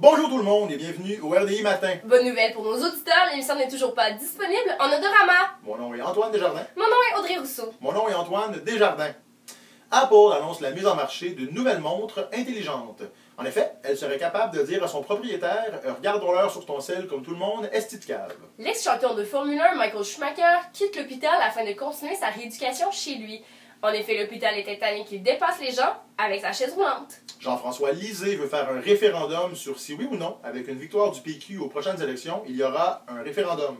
Bonjour tout le monde et bienvenue au RDI Matin. Bonne nouvelle pour nos auditeurs, l'émission n'est toujours pas disponible en odorama. Mon nom est Antoine Desjardins. Mon nom est Audrey Rousseau. Mon nom est Antoine Desjardins. Apple annonce la mise en marché de nouvelles montres intelligentes. En effet, elle serait capable de dire à son propriétaire « Regardons-leur sur ton sel comme tout le monde, est-ce calme ?» L'ex-champion de Formule 1, Michael Schumacher, quitte l'hôpital afin de continuer sa rééducation chez lui. En effet, l'hôpital était tanné qu'il dépasse les gens avec sa chaise roulante. Jean-François Lisée veut faire un référendum sur si oui ou non, avec une victoire du PQ aux prochaines élections, il y aura un référendum.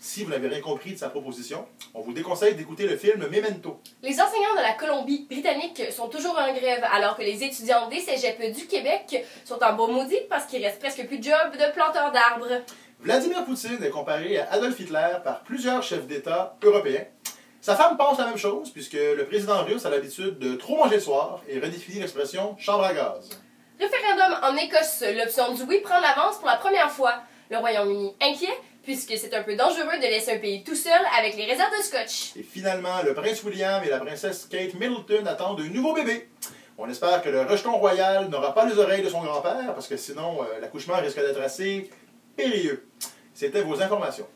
Si vous n'avez rien compris de sa proposition, on vous déconseille d'écouter le film Memento. Les enseignants de la Colombie-Britannique sont toujours en grève, alors que les étudiants des cégeps du Québec sont en beau maudit parce qu'il reste presque plus de job de planteurs d'arbres. Vladimir Poutine est comparé à Adolf Hitler par plusieurs chefs d'État européens. Sa femme pense la même chose, puisque le président russe a l'habitude de trop manger le soir et redéfinit l'expression « chambre à gaz ». Référendum en Écosse, l'option du oui prend l'avance pour la première fois. Le Royaume-Uni inquiet, puisque c'est un peu dangereux de laisser un pays tout seul avec les réserves de scotch. Et finalement, le prince William et la princesse Kate Middleton attendent un nouveau bébé. On espère que le rejeton royal n'aura pas les oreilles de son grand-père, parce que sinon, l'accouchement risque d'être assez périlleux. C'était vos informations.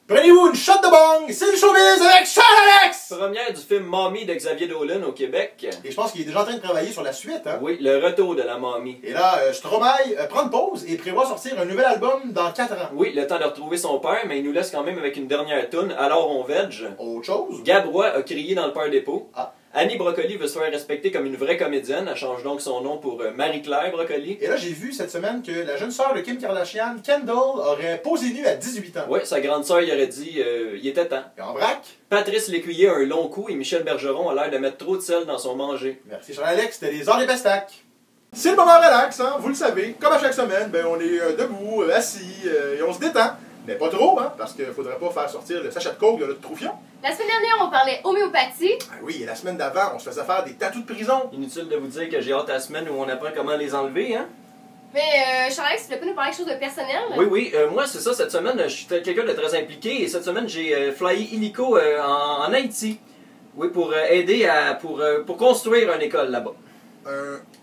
Prenez-vous une shot de bong, c'est le showbiz avec Charles Alex! Première du film Mommy de Xavier Dolan au Québec. Et je pense qu'il est déjà en train de travailler sur la suite, hein? Oui, le retour de la Mommy. Et là, Stromae prend une pause et prévoit sortir un nouvel album dans 4 ans. Oui, le temps de retrouver son père, mais il nous laisse quand même avec une dernière toune, Alors on veg. Autre chose? Gabrois a crié dans le père dépôt. Ah. Annie Brocoli veut se faire respecter comme une vraie comédienne. Elle change donc son nom pour Marie-Claire Brocoli. Et là, j'ai vu cette semaine que la jeune sœur de Kim Kardashian, Kendall, aurait posé nue à 18 ans. Oui, sa grande sœur, il aurait dit il était temps. Et en vrac? Patrice Lécuyer a un long cou et Michel Bergeron a l'air de mettre trop de sel dans son manger. Merci Charles Alex, c'était les heures des pestacs. C'est le moment relax, hein, vous le savez. Comme à chaque semaine, ben, on est debout, assis, et on se détend. Mais pas trop, hein, parce qu'il faudrait pas faire sortir le sachet de coke de notre troufion. La semaine dernière, on parlait homéopathie. Ah oui, et la semaine d'avant, on se faisait faire des tatous de prison. Inutile de vous dire que j'ai hâte à la semaine où on apprend comment les enlever, hein? Mais Charles-Alex, tu voulais pas nous parler de quelque chose de personnel? Oui, moi c'est ça, cette semaine, je suis quelqu'un de très impliqué et cette semaine j'ai flyé illico en Haïti. Oui, pour aider pour construire une école là-bas.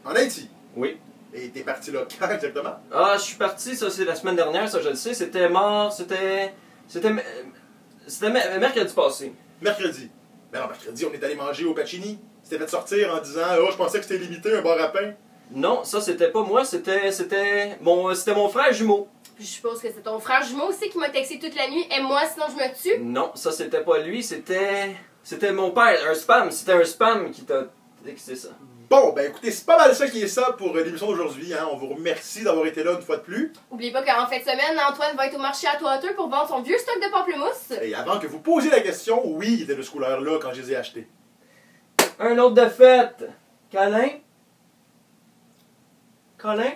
En Haïti. Oui. Et t'es parti là quand exactement? Ah, je suis parti, ça c'est la semaine dernière, ça je le sais, c'était mercredi passé. Mercredi. Ben non, mercredi, on est allé manger au Pacini. C'était fait sortir en disant « Oh, je pensais que c'était limité, un bar à pain. » Non, ça c'était pas moi, c'était mon frère jumeau. Je suppose que c'est ton frère jumeau aussi qui m'a texté toute la nuit. Aime-moi sinon je me tue. Non, ça c'était pas lui, c'était mon père, c'était un spam qui t'a texté ça. Bon, ben écoutez, c'est pas mal ça qui est ça pour l'émission d'aujourd'hui. Hein. On vous remercie d'avoir été là une fois de plus. N'oubliez pas qu'en fin de semaine, Antoine va être au marché à Toiteux pour vendre son vieux stock de pamplemousse. Et avant que vous posiez la question, oui, il était de ce couleur-là quand je les ai achetés. Un autre de fête. Câlin? Colin?